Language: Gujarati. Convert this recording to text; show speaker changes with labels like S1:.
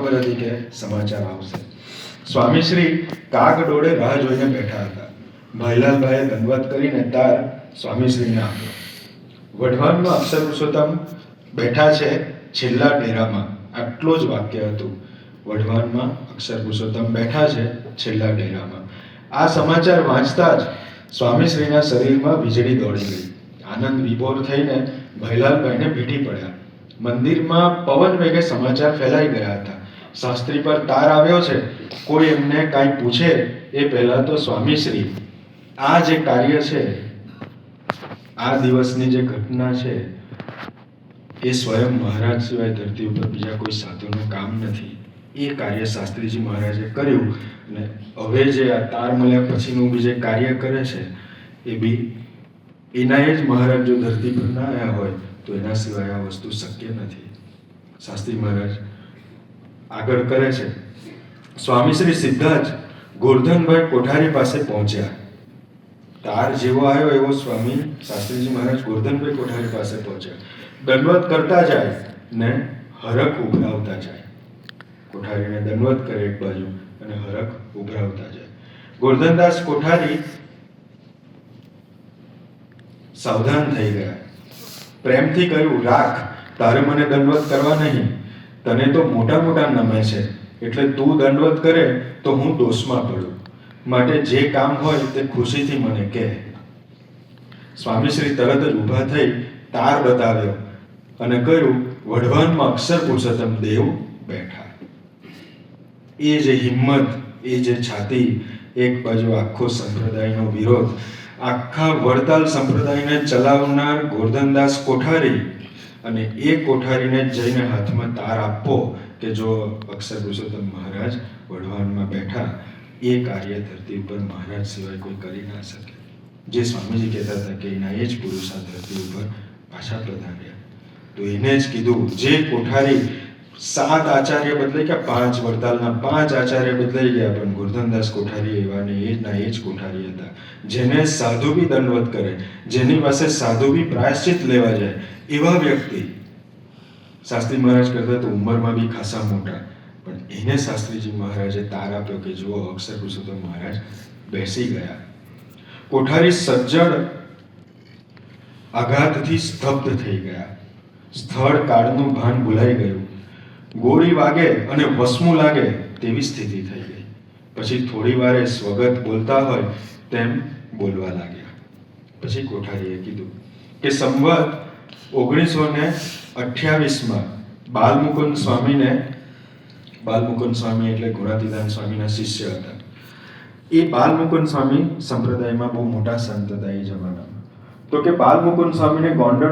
S1: ખબર હતી કે સમાચાર આવશે. સ્વામીશ્રી કાગ ડોળે રાહ જોઈને બેઠા હતા. ભાઈલાલભાઈએ દંડવત કરીને તાર સ્વામીશ્રીને આપ્યો. વઢવાણમાં અક્ષર પુરુષોત્તમ બેઠા છે છેલ્લા ડેરામાં. આટલું જ વાક્ય હતું. વઢવાણમાં અક્ષર પુરુષોત્તમ બેઠા છે છેલ્લા ડેરામાં. આ સમાચાર વાંચતા જ સ્વામીશ્રીના શરીરમાં વીજળી દોડી ગઈ. આનંદ વિભોર થઈને ભાઈલાલભાઈને ભેટી પડ્યા. મંદિરમાં પવન વેગે સમાચાર ફેલાઈ ગયા હતા. શાસ્ત્રી પર તાર આવ્યો છે. કોઈ એમને કાંઈ પૂછે એ પહેલા તો સ્વામીશ્રી આ જે કાર્ય છે, આ દિવસની જે ઘટના છે, એ સ્વયં મહારાજ સિવાય ધરતી ઉપર બીજા કોઈ સાધુનું કામ નથી. એ કાર્ય શાસ્ત્રીજી મહારાજે કર્યું અને હવે જે આ તાર મળ્યા પછીનું બી જે કાર્ય કરે છે એ બી એના જ મહારાજ જો ધરતી પર ના આવ્યા હોય તો એના સિવાય આ વસ્તુ શક્ય નથી. શાસ્ત્રી મહારાજ આગળ કરે છે. સ્વામીશ્રી સીધા જ ગોરધનભાઈ કોઠારી પાસે પહોંચ્યા. તાર જેવો આવ્યો એવો સ્વામી શાસ્ત્રીજી મહારાજ ગોરધનભાઈ કોઠારી પાસે પહોંચ્યા. દંડવત કરતા જાય ને હરખ ઉભરાવતા જાય. કોઠારીને દંડવત કરે એક બાજુ અને હરખ ઉભરાવતા જાય. ગોરધનદાસ કોઠારી સાવધાન થઈ ગયા. પ્રેમથી કહ્યું, રાખ, તારે મને દંડવત કરવા નહીં. તને તો મોટા મોટા નમે છે, એટલે તું દંડવત કરે તો હું દોષમાં પડું. માટે જે કામ હોય તે ખુશીથી મને કહે. સ્વામીશ્રી તરત જ ઊભા થઈ તાર બતાવ્યો અને કહ્યું, વઢવાણમાં અક્ષર પુરુષોત્તમ દેવ બેઠા. એ જે હિંમત, એ જે છાતી, એક બાજુ આખો સંપ્રદાયનો વિરોધ, આખા વડતાલ સંપ્રદાયને ચલાવનાર ગોરધનદાસ કોઠારી અને એ કોઠારીને જઈને હાથમાં તાર આપવો કે જો અક્ષર પુરુષોત્તમ મહારાજ વઢવાણમાં બેઠા, એ કાર્ય ધરતી ઉપર મહારાજ સિવાય કોઈ કરી ના શકે. જે સ્વામીજી કહેતા હતા કે એના એ જ પુરુષ આ ધરતી ઉપર પાછા પ્રધાન્યા. તો એને જ કીધું, જે કોઠારી 7 આચાર્ય બદલાઈ ગયા, 5 વડતાલના 5 આચાર્ય બદલાઈ ગયા, પણ ગોરધનદાસ કોઠારી એવા ને એ જ કોઠારી હતા. જેને સાધુ બી દંડવત કરે, જેની પાસે સાધુ બી પ્રાયશ્ચિત લેવા જાય, એવા વ્યક્તિ. શાસ્ત્રી મહારાજ કરતા તો ઉંમરમાં બી ખાસા મોટા, પણ એને શાસ્ત્રીજી મહારાજે તાર આપ્યો કે જુઓ અક્ષર પુરુષોત્તમ મહારાજ બેસી ગયા. કોઠારી સજ્જડ આઘાતથી સ્તબ્ધ થઈ ગયા. સ્થળ કાળનું ભાન ભૂલાઈ ગયું. ગોળી વાગે અને વસમું લાગે તેવી સ્થિતિ થઈ ગઈ. પછી થોડી વારે સ્વગત બોલતા હોય તેમ બોલવા લાગ્યા. પછી કોઠારીએ કીધું કે સંવત 1928માં બાલમુકુંદ સ્વામી એટલે ગુણાતીતાન સ્વામીના શિષ્ય હતા. એ બાલમુકુંદ સ્વામી સંપ્રદાયમાં બહુ મોટા સંત હતા એ જમાનામાં. તો કે બાલમુકુંદ સ્વામીને ગોંડલ